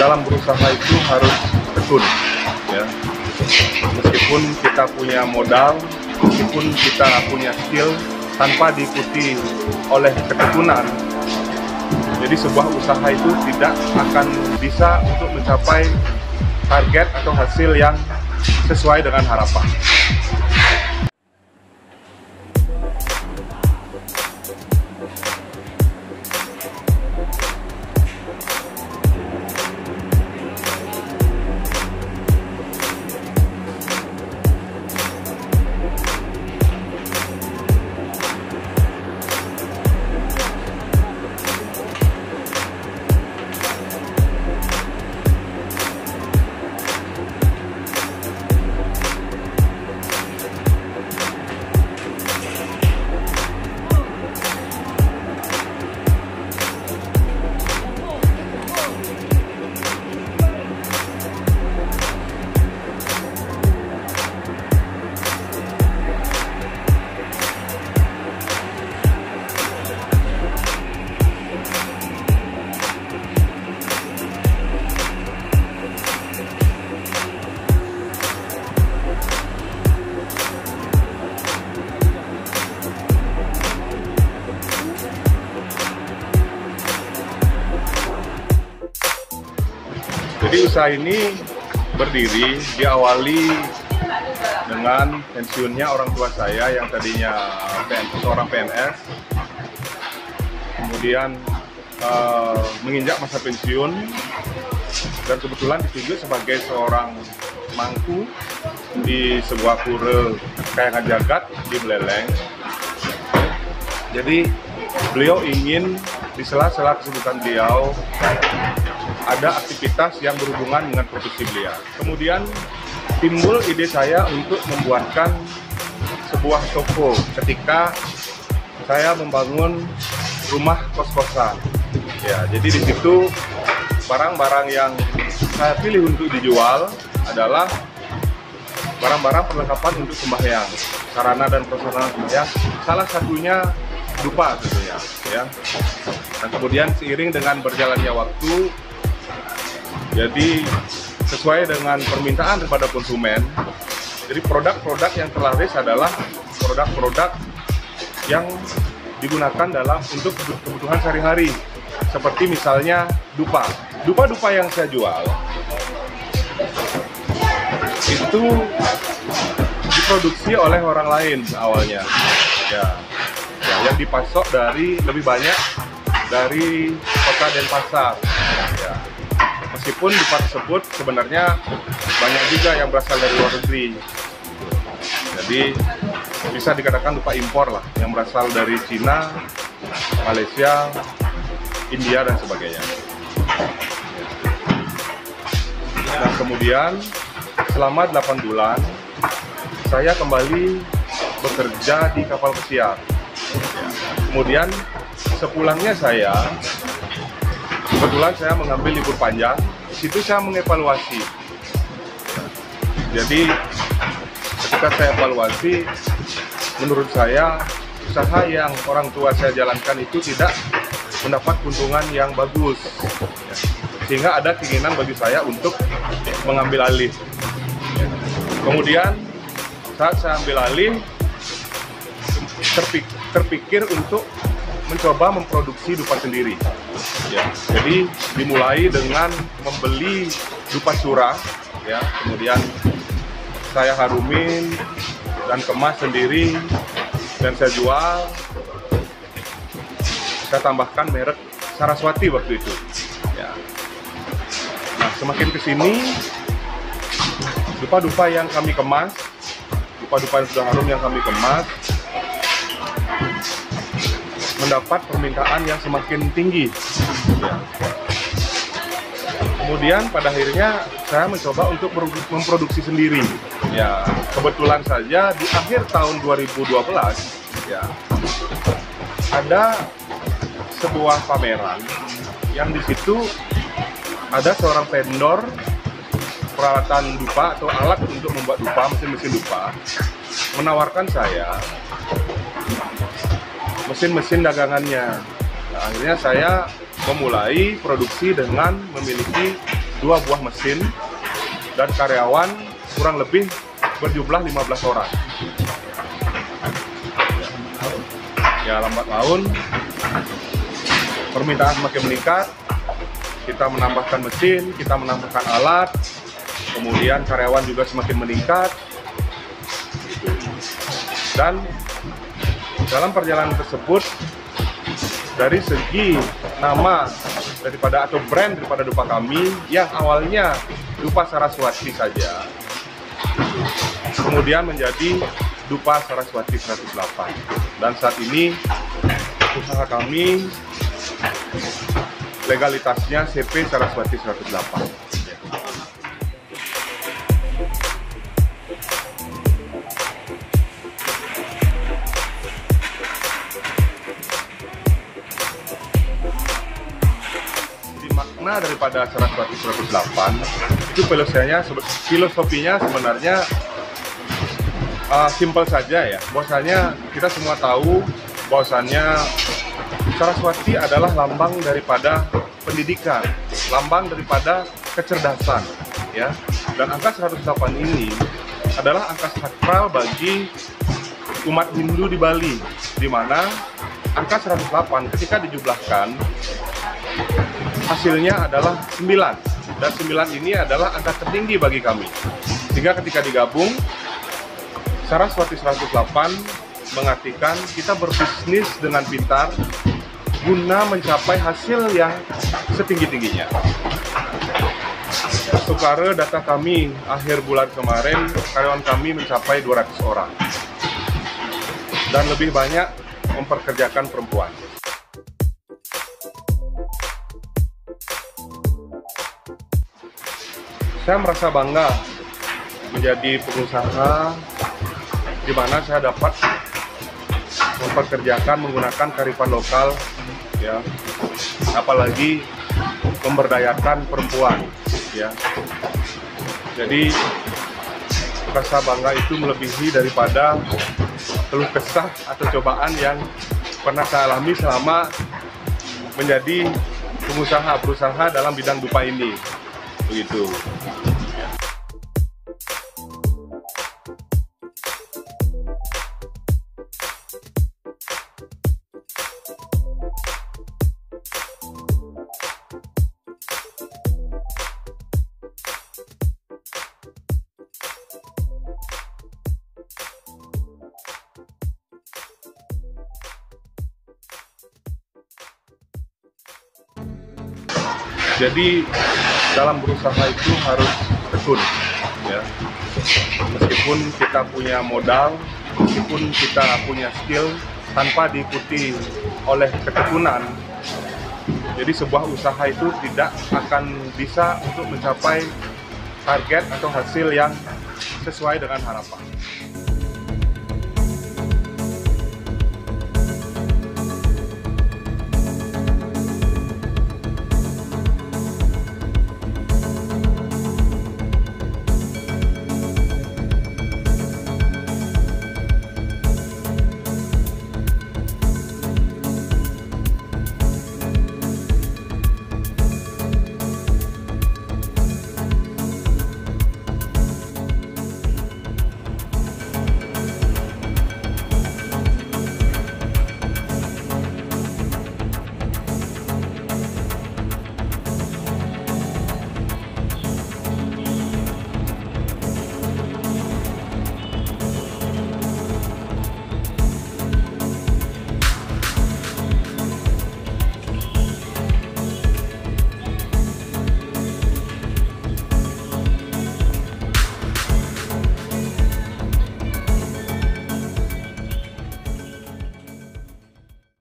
dalam berusaha itu harus tekun, ya. Meskipun kita punya modal, meskipun kita punya skill, tanpa diikuti oleh ketekunan, jadi sebuah usaha itu tidak akan bisa untuk mencapai target atau hasil yang sesuai dengan harapan. Jadi usaha ini berdiri, diawali dengan pensiunnya orang tua saya yang tadinya seorang PNS, kemudian menginjak masa pensiun, dan kebetulan ditunjuk sebagai seorang mangku di sebuah pura Kahyangan Jagat di Beleleng. Jadi beliau ingin di sela-sela kesibukan beliau ada aktivitas yang berhubungan dengan profesi beliau. Kemudian timbul ide saya untuk membuatkan sebuah toko ketika saya membangun rumah kos-kosan. Ya, jadi di situ barang-barang yang saya pilih untuk dijual adalah barang-barang perlengkapan untuk sembahyang, sarana dan prasarana sembahyang. Salah satunya dupa tentunya, ya. Dan kemudian seiring dengan berjalannya waktu, jadi sesuai dengan permintaan daripada konsumen, jadi produk-produk yang terlaris adalah produk-produk yang digunakan dalam untuk kebutuhan sehari-hari, seperti misalnya dupa. Dupa-dupa yang saya jual itu diproduksi oleh orang lain awalnya, ya yang dipasok dari lebih banyak dari kota Denpasar. Ya. Meskipun dupa tersebut sebenarnya banyak juga yang berasal dari luar negeri. Jadi bisa dikatakan dupa impor lah, yang berasal dari Cina, Malaysia, India, dan sebagainya. Nah, kemudian selama 8 bulan saya kembali bekerja di kapal pesiar. Kemudian sepulangnya saya, kebetulan saya mengambil libur panjang, di situ saya mengevaluasi. Jadi ketika saya evaluasi, menurut saya usaha yang orang tua saya jalankan itu tidak mendapat keuntungan yang bagus, sehingga ada keinginan bagi saya untuk mengambil alih. Kemudian saat saya ambil alih, terpikir untuk mencoba memproduksi dupa sendiri. Ya, jadi dimulai dengan membeli dupa curah, ya, kemudian saya harumin dan kemas sendiri dan saya jual. Saya tambahkan merek Saraswati waktu itu. Ya. Nah, semakin kesini dupa-dupa yang kami kemas, dupa-dupa yang sudah harum yang kami kemas, mendapat permintaan yang semakin tinggi. Ya. Kemudian pada akhirnya saya mencoba untuk memproduksi sendiri. Ya, kebetulan saja di akhir tahun 2012 ya ada sebuah pameran yang di situ ada seorang vendor peralatan dupa atau alat untuk membuat dupa, mesin-mesin dupa, menawarkan saya mesin-mesin dagangannya. Nah, akhirnya saya memulai produksi dengan memiliki 2 buah mesin, dan karyawan kurang lebih berjumlah 15 orang. Ya, lambat laun permintaan semakin meningkat, kita menambahkan mesin, kita menambahkan alat, kemudian karyawan juga semakin meningkat. Dan dalam perjalanan tersebut, dari segi nama daripada atau brand daripada dupa kami yang awalnya Dupa Saraswati saja, kemudian menjadi Dupa Saraswati 108. Dan saat ini usaha kami legalitasnya CP Saraswati 108. Makna daripada Saraswati 108 itu filosofinya sebenarnya simpel saja ya. Bahwasanya kita semua tahu bahwasannya Saraswati adalah lambang daripada pendidikan, lambang daripada kecerdasan ya. Dan angka 108 ini adalah angka sakral bagi umat Hindu di Bali, di mana angka 108 ketika dijumlahkan hasilnya adalah 9, dan 9 ini adalah angka tertinggi bagi kami. Sehingga ketika digabung, Saraswati 108 mengartikan kita berbisnis dengan pintar guna mencapai hasil yang setinggi-tingginya. Sukare data kami akhir bulan kemarin, karyawan kami mencapai 200 orang. Dan lebih banyak memperkerjakan perempuan. Saya merasa bangga menjadi pengusaha di mana saya dapat memperkerjakan menggunakan kearifan lokal ya, apalagi memberdayakan perempuan ya. Jadi rasa bangga itu melebihi daripada keluh kesah atau cobaan yang pernah saya alami selama menjadi pengusaha berusaha dalam bidang dupa ini. Begitu. Jadi dalam berusaha itu harus tekun ya. Meskipun kita punya modal, meskipun kita punya skill, tanpa diikuti oleh ketekunan, jadi sebuah usaha itu tidak akan bisa untuk mencapai target atau hasil yang sesuai dengan harapan.